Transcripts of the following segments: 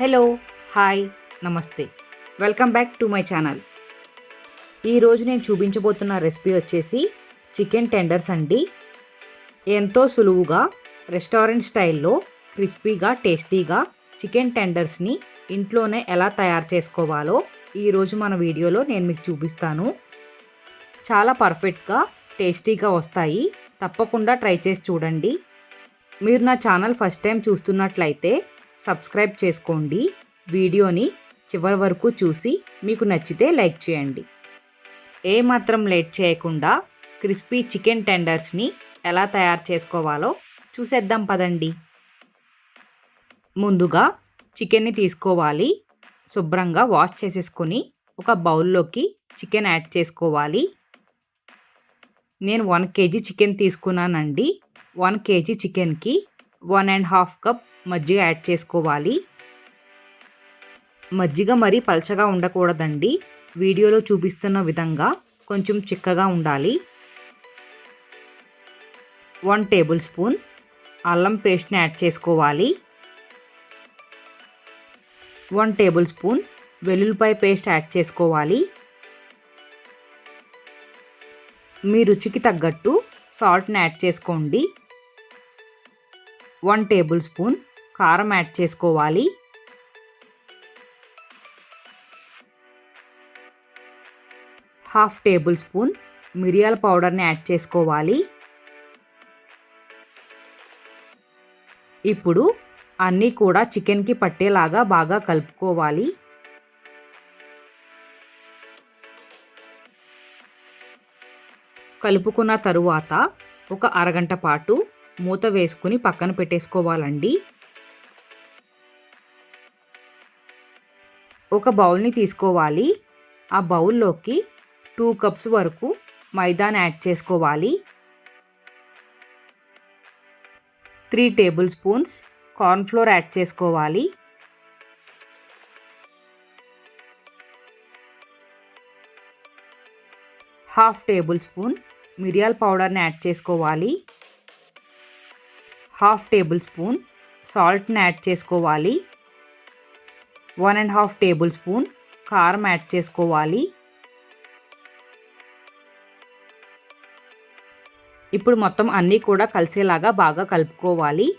Hello, hi, నమస్తే. Welcome back to my channel. ఈరోజు నేను చూపించబోతున్న రెసిపీ వచ్చేసి చికెన్ టెండర్స్ అండి. ఎంతో సులువుగా రెస్టారెంట్ స్టైల్లో క్రిస్పీగా టేస్టీగా చికెన్ టెండర్స్ని ఇంట్లోనే ఎలా తయారు చేసుకోవాలో ఈరోజు మన వీడియోలో నేను మీకు చూపిస్తాను. చాలా పర్ఫెక్ట్గా టేస్టీగా వస్తాయి. తప్పకుండా ట్రై చేసి చూడండి. మీరు నా ఛానల్ ఫస్ట్ టైం చూస్తున్నట్లయితే సబ్స్క్రైబ్ చేసుకోండి. వీడియోని చివరి వరకు చూసి మీకు నచ్చితే లైక్ చేయండి. ఏమాత్రం లేట్ చేయకుండా క్రిస్పీ చికెన్ టెండర్స్ని ఎలా తయారు చేసుకోవాలో చూసేద్దాం పదండి. ముందుగా చికెన్ని తీసుకోవాలి. శుభ్రంగా వాష్ చేసేసుకొని ఒక బౌల్లోకి చికెన్ యాడ్ చేసుకోవాలి. నేను 1 kg చికెన్ తీసుకున్నానండి. 1 kg చికెన్కి 1.5 కప్ మజ్జిగ యాడ్ చేసుకోవాలి. మజ్జిగ మరీ పల్చగా ఉండకూడదండి. వీడియోలో చూపిస్తున్న విధంగా కొంచెం చిక్కగా ఉండాలి. 1 టేబుల్ స్పూన్ అల్లం పేస్ట్ని యాడ్ చేసుకోవాలి. 1 టేబుల్ స్పూన్ వెల్లుల్లిపాయ పేస్ట్ యాడ్ చేసుకోవాలి. మీ రుచికి తగ్గట్టు సాల్ట్ని యాడ్ చేసుకోండి. 1 టేబుల్ స్పూన్ కారం యాడ్ చేసుకోవాలి. 1/2 టేబుల్ స్పూన్ మిరియాల పౌడర్ని యాడ్ చేసుకోవాలి. ఇప్పుడు అన్నీ కూడా చికెన్కి పట్టేలాగా బాగా కలుపుకోవాలి. కలుపుకున్న తరువాత ఒక అరగంట పాటు మూత వేసుకుని పక్కన పెట్టేసుకోవాలండి. ఒక బౌల్ని తీసుకోవాలి. ఆ బౌల్లోకి 2 కప్స్ వరకు మైదాని యాడ్ చేసుకోవాలి. 3 టేబుల్ స్పూన్స్ కార్న్ఫ్లోర్ యాడ్ చేసుకోవాలి. 1/2 టేబుల్ స్పూన్ మిరియాల పౌడర్ని యాడ్ చేసుకోవాలి. 1/2 టేబుల్ స్పూన్ సాల్ట్ని యాడ్ చేసుకోవాలి. 1.5 టేబుల్ స్పూన్ కారం యాడ్ చేసుకోవాలి. ఇప్పుడు మొత్తం అన్నీ కూడా కలిసేలాగా బాగా కలుపుకోవాలి.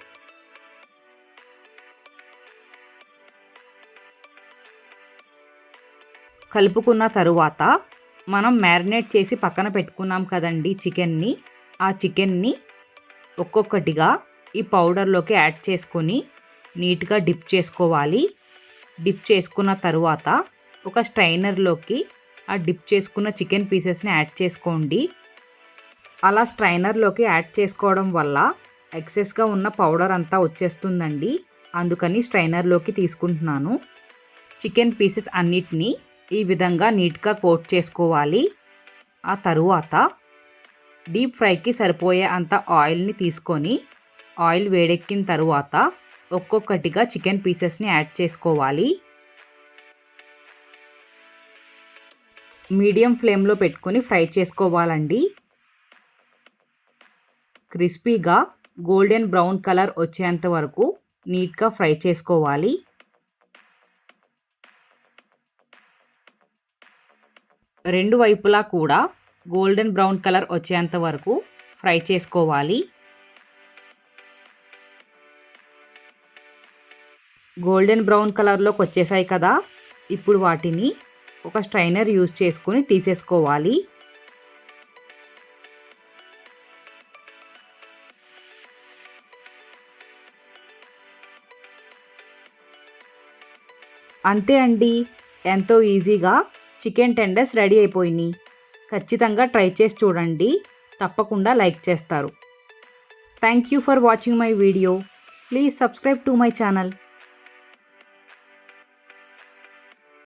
కలుపుకున్న తరువాత మనం మ్యారినేట్ చేసి పక్కన పెట్టుకున్నాం కదండి చికెన్ని. ఆ చికెన్ని ఒక్కొక్కటిగా ఈ పౌడర్లోకి యాడ్ చేసుకొని నీట్గా డిప్ చేసుకోవాలి. డిప్ చేసుకున్న తరువాత ఒక స్ట్రైనర్లోకి ఆ డిప్ చేసుకున్న చికెన్ పీసెస్ని యాడ్ చేసుకోండి. అలా స్ట్రైనర్లోకి యాడ్ చేసుకోవడం వల్ల ఎక్సెస్గా ఉన్న పౌడర్ అంతా వచ్చేస్తుందండి. అందుకని స్ట్రైనర్లోకి తీసుకుంటున్నాను. చికెన్ పీసెస్ అన్నిటినీ ఈ విధంగా నీట్గా కోట్ చేసుకోవాలి. ఆ తరువాత డీప్ ఫ్రైకి సరిపోయే అంత ఆయిల్ని తీసుకొని ఆయిల్ వేడెక్కిన తరువాత ఒక్కొక్కటిగా చికెన్ పీసెస్ని యాడ్ చేసుకోవాలి. మీడియం ఫ్లేమ్లో పెట్టుకొని ఫ్రై చేసుకోవాలండి. క్రిస్పీగా గోల్డెన్ బ్రౌన్ కలర్ వచ్చేంత వరకు నీట్గా ఫ్రై చేసుకోవాలి. రెండు వైపులా కూడా గోల్డెన్ బ్రౌన్ కలర్ వచ్చేంత వరకు ఫ్రై చేసుకోవాలి. గోల్డెన్ బ్రౌన్ కలర్లోకి వచ్చేసాయి కదా. ఇప్పుడు వాటిని ఒక స్ట్రైనర్ యూజ్ చేసుకొని తీసేసుకోవాలి. అంతే అండి, ఎంతో ఈజీగా చికెన్ టెండర్స్ రెడీ అయిపోయినాయి. ఖచ్చితంగా ట్రై చేసి చూడండి. తప్పకుండా లైక్ చేస్తారు. Thank you for watching my video. Please subscribe to my channel.